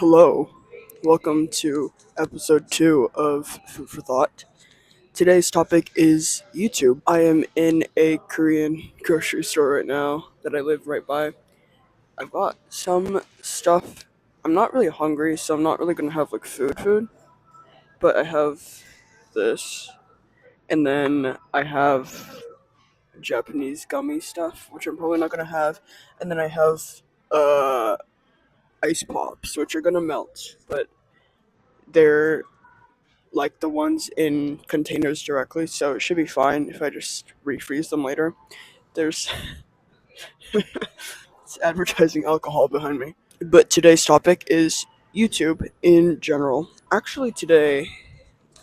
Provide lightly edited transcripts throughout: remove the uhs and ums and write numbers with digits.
Hello, welcome to episode 2 of Food for Thought. Today's topic is YouTube. I am in a Korean grocery store right now that I live right by. I've got some stuff. I'm not really hungry, so I'm not really gonna have like food, but I have this, and then I have Japanese gummy stuff, which I'm probably not gonna have, and then I have uh ice pops, which are gonna melt, but they're like the ones in containers directly, so it should be fine if I just refreeze them later. There's it's advertising alcohol behind me. But today's topic is YouTube in general. Actually, today,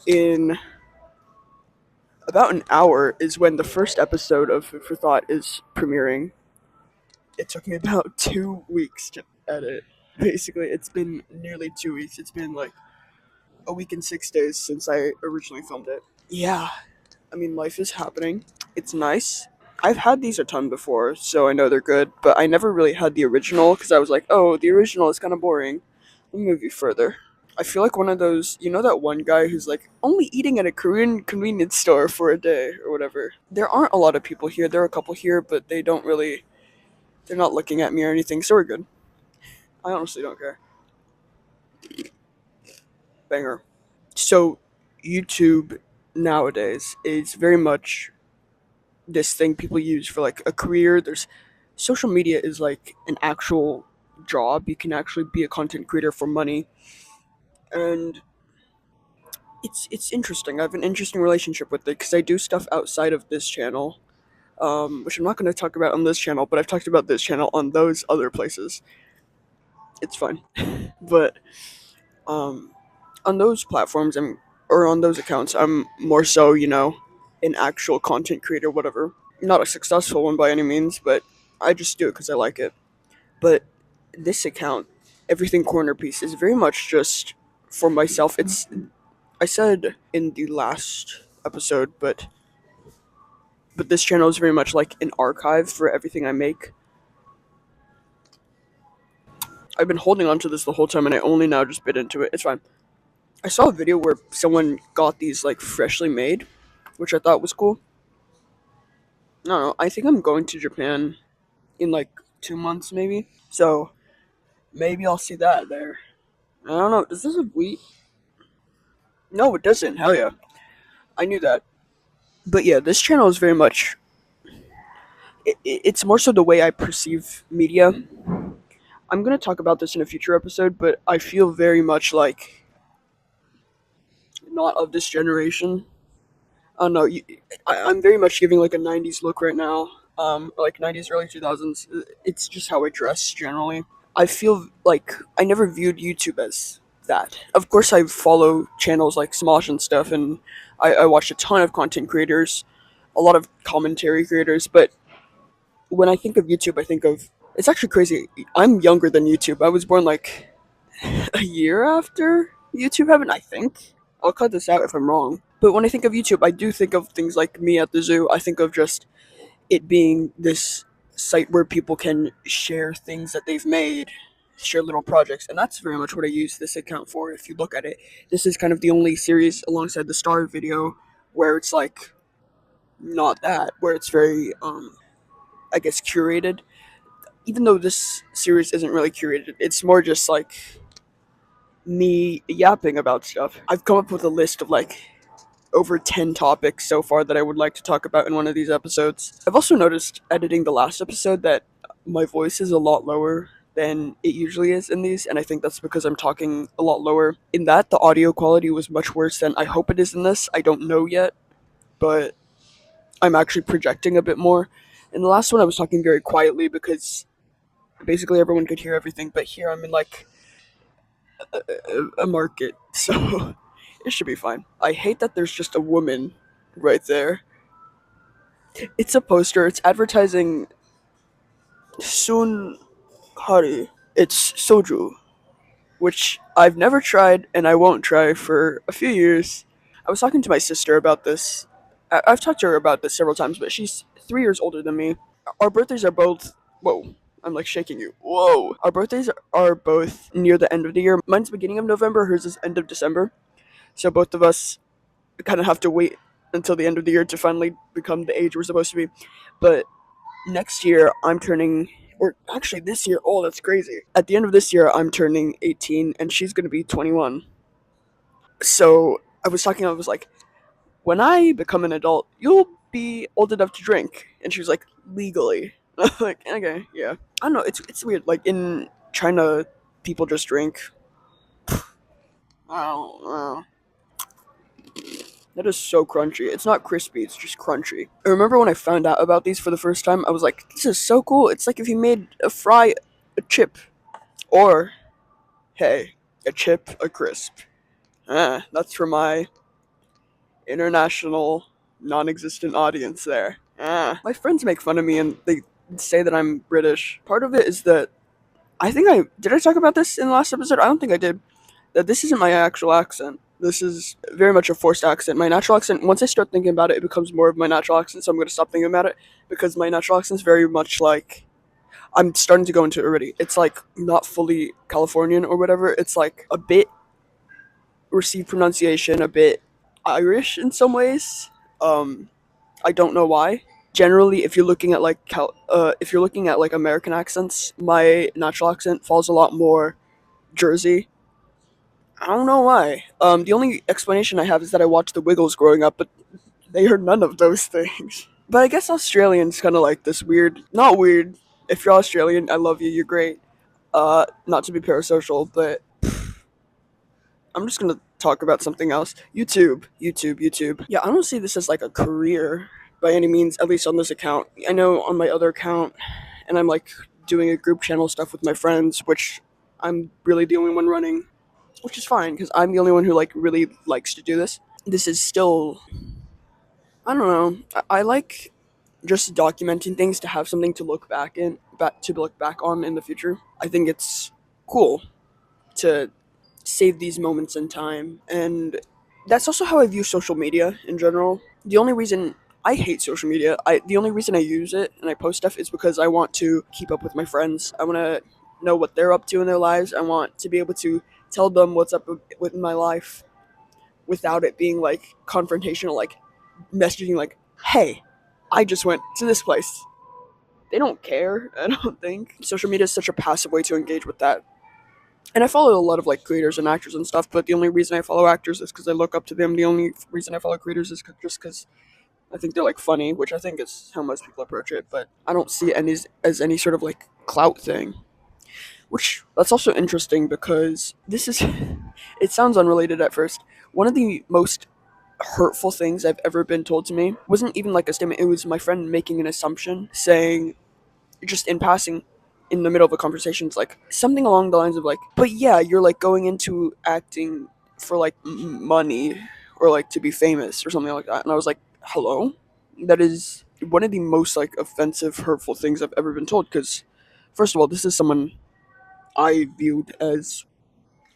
in about an hour, is when the first episode of Food for Thought is premiering. It took me about 2 weeks to edit. Basically, it's been nearly 2 weeks. It's been like a week and 6 days since I originally filmed it. Yeah, I mean, life is happening. It's nice. I've had these a ton before, so I know they're good, but I never really had the original because I was like, oh, the original is kind of boring. Let me move you further. I feel like one of those, that one guy who's like only eating at a Korean convenience store for a day or whatever. There aren't a lot of people here. There are a couple here, but they're not looking at me or anything, so we're good. I honestly don't care. Banger. So, YouTube nowadays is very much this thing people use for like a career. There's social media is like an actual job. You can actually be a content creator for money, and it's interesting. I have an interesting relationship with it because I do stuff outside of this channel, which I'm not going to talk about on this channel, but I've talked about this channel on those other places. It's fun, but um, on those platforms, or on those accounts, I'm more so, an actual content creator, whatever. Not a successful one by any means, but I just do it because I like it. But this account, Everything Corner Piece, is very much just for myself. I said in the last episode, but this channel is very much like an archive for everything I make. I've been holding on to this the whole time, and I only now just bit into it. It's fine. I saw a video where someone got these like freshly made, which I thought was cool. I don't know. I think I'm going to Japan in like 2 months, maybe. So maybe I'll see that there. I don't know. Does this have wheat? No, it doesn't. Hell yeah. I knew that. But yeah, this channel is very much. It's more so the way I perceive media. I'm gonna talk about this in a future episode, but I feel very much like not of this generation. I don't know. I'm very much giving like a '90s look right now. Like '90s, early 2000s. It's just how I dress generally. I feel like I never viewed YouTube as that. Of course, I follow channels like Smosh and stuff, and I watch a ton of content creators, a lot of commentary creators. But when I think of YouTube, I think of it's actually crazy. I'm younger than YouTube. I was born like a year after YouTube happened, I think. I'll cut this out if I'm wrong. But when I think of YouTube, I do think of things like me at the zoo. I think of just it being this site where people can share things that they've made, share little projects, and that's very much what I use this account for. If you look at it, this is kind of the only series alongside the Star video where it's like not that, where it's very, I guess, curated. Even though this series isn't really curated, it's more just like me yapping about stuff. I've come up with a list of like over 10 topics so far that I would like to talk about in one of these episodes. I've also noticed editing the last episode that my voice is a lot lower than it usually is in these, and I think that's because I'm talking a lot lower. In that, the audio quality was much worse than I hope it is in this. I don't know yet, but I'm actually projecting a bit more. In the last one, I was talking very quietly because basically everyone could hear everything, but here I'm in like a market, so it should be fine. I hate that there's just a woman right there. It's a poster. It's advertising Sun Hari. It's soju, which I've never tried and I won't try for a few years. I was talking to my sister about this. I've talked to her about this several times, but she's 3 years older than me. Our birthdays are both. Whoa. I'm like shaking you. Whoa. Our birthdays are both near the end of the year. Mine's beginning of November, hers is end of December. So both of us kind of have to wait until the end of the year to finally become the age we're supposed to be. But next year, I'm turning, or actually this year, oh, that's crazy. At the end of this year, I'm turning 18 and she's going to be 21. So I was like, when I become an adult, you'll be old enough to drink. And she was like, legally. I'm like, okay, yeah. I don't know, it's weird. Like in China, people just drink. I don't know. That is so crunchy. It's not crispy, it's just crunchy. I remember when I found out about these for the first time, I was like, this is so cool. It's like if you made a chip. Or, hey, a chip, a crisp. That's for my international non existent audience there. My friends make fun of me and they say that I'm British. Part of it is that did I talk about this in the last episode? I don't think I did. That this isn't my actual accent. This is very much a forced accent. My natural accent, once I start thinking about it, it becomes more of my natural accent, so I'm going to stop thinking about it because my natural accent is very much like. I'm starting to go into it already. It's like not fully Californian or whatever. It's like a bit received pronunciation, a bit Irish in some ways. Um, I don't know why. Generally, if you're looking at like if you're looking at like American accents, my natural accent falls a lot more Jersey. I don't know why. The only explanation I have is that I watched The Wiggles growing up, but they heard none of those things. But I guess Australians kind of like this weird, not weird. If you're Australian, I love you. You're great. Not to be parasocial, but I'm just gonna talk about something else. YouTube. Yeah, I don't see this as like a career by any means, at least on this account. I know on my other account, and I'm like doing a group channel stuff with my friends, which I'm really the only one running, which is fine because I'm the only one who like really likes to do this. This is still, I don't know. I like just documenting things to have something to look back on in the future. I think it's cool to save these moments in time. And that's also how I view social media in general. The only reason I hate social media, the only reason I use it and I post stuff is because I want to keep up with my friends. I want to know what they're up to in their lives. I want to be able to tell them what's up with my life without it being like confrontational, like messaging like, "Hey, I just went to this place." They don't care, I don't think. Social media is such a passive way to engage with that. And I follow a lot of like creators and actors and stuff, but the only reason I follow actors is because I look up to them. The only reason I follow creators is just because I think they're like funny, which I think is how most people approach it. But I don't see it as any sort of like clout thing. Which that's also interesting because this is. It sounds unrelated at first. One of the most hurtful things I've ever been told to me wasn't even like a statement. It was my friend making an assumption, saying just in passing in the middle of a conversation, it's like something along the lines of like, but yeah, you're like going into acting for like money or like to be famous or something like that. And I was like, hello? That is one of the most like offensive, hurtful things I've ever been told because first of all, this is someone I viewed as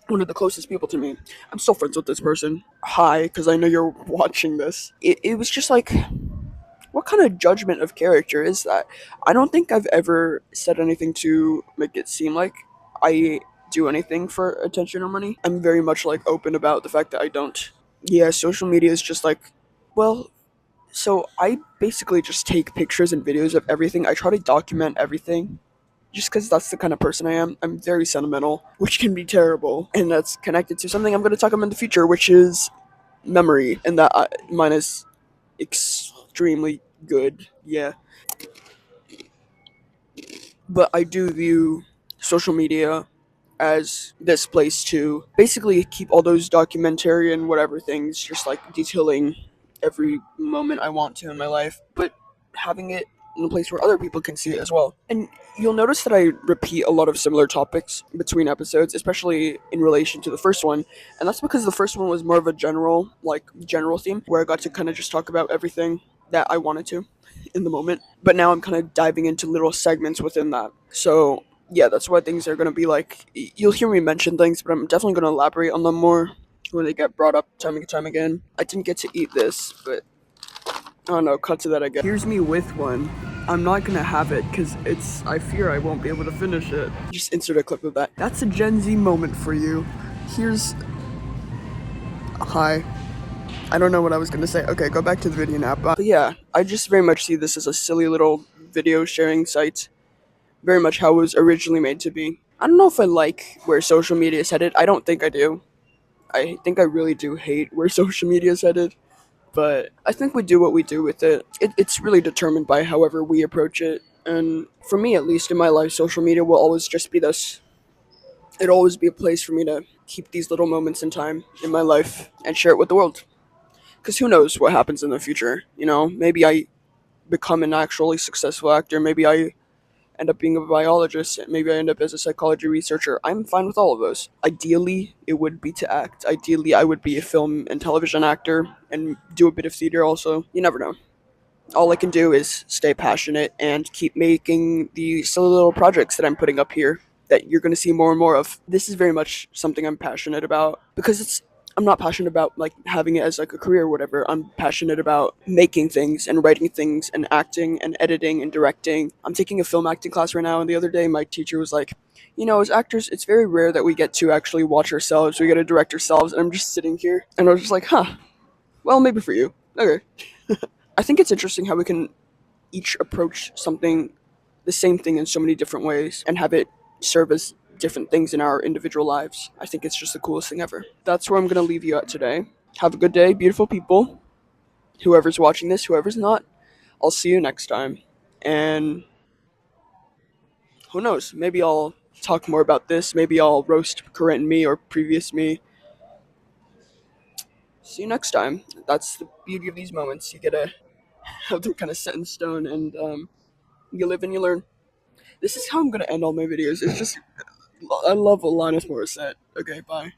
one of the closest people to me. I'm still friends with this person. Hi, because I know you're watching this. It was just like, what kind of judgment of character is that? I don't think I've ever said anything to make it seem like I do anything for attention or money. I'm very much like open about the fact that I don't. Yeah, social media is just like, well, so I basically just take pictures and videos of everything. I try to document everything just because that's the kind of person I am. I'm very sentimental, which can be terrible, and that's connected to something I'm going to talk about in the future, which is memory, and that mine is extremely good. Yeah, but I do view social media as this place to basically keep all those documentary and whatever things, just like detailing every moment I want to in my life, but having it in a place where other people can see it as well. And you'll notice that I repeat a lot of similar topics between episodes, especially in relation to the first one. And that's because the first one was more of a general theme where I got to kind of just talk about everything that I wanted to in the moment. But now I'm kind of diving into little segments within that. So yeah, that's why things are going to be like. You'll hear me mention things, but I'm definitely going to elaborate on them more when they get brought up time and time again. I didn't get to eat this, but I don't know, cut to that again. Here's me with one. I'm not gonna have it because I fear I won't be able to finish it. Just insert a clip of that. That's a Gen Z moment for you. Here's. Hi. I don't know what I was gonna say. Okay, go back to the video now. But yeah, I just very much see this as a silly little video sharing site. Very much how it was originally made to be. I don't know if I like where social media is headed. I don't think I do. I think I really do hate where social media is headed. But I think we do what we do with it. It's really determined by however we approach it. And for me, at least in my life, social media will always just be this. It'll always be a place for me to keep these little moments in time in my life and share it with the world. Because who knows what happens in the future? You know, maybe I become an actually successful actor. Maybe I end up being a biologist. Maybe I end up as a psychology researcher. I'm fine with all of those. Ideally, it would be to act. Ideally, I would be a film and television actor and do a bit of theater also. You never know. All I can do is stay passionate and keep making the silly little projects that I'm putting up here that you're going to see more and more of. This is very much something I'm passionate about because I'm not passionate about like having it as like a career or whatever. I'm passionate about making things and writing things and acting and editing and directing. I'm taking a film acting class right now, and the other day my teacher was like, you know, as actors, it's very rare that we get to actually watch ourselves. We get to direct ourselves, and I'm just sitting here, and I was just like, huh. Well, maybe for you. Okay. I think it's interesting how we can each approach something, the same thing in so many different ways, and have it serve as different things in our individual lives. I think it's just the coolest thing ever. That's where I'm going to leave you at today. Have a good day, beautiful people. Whoever's watching this, whoever's not, I'll see you next time. And who knows, maybe I'll talk more about this. Maybe I'll roast current me or previous me. See you next time. That's the beauty of these moments. You get to have them kind of set in stone, and you live and you learn. This is how I'm gonna end all my videos. It's just I love Alanis Morissette. Okay, bye.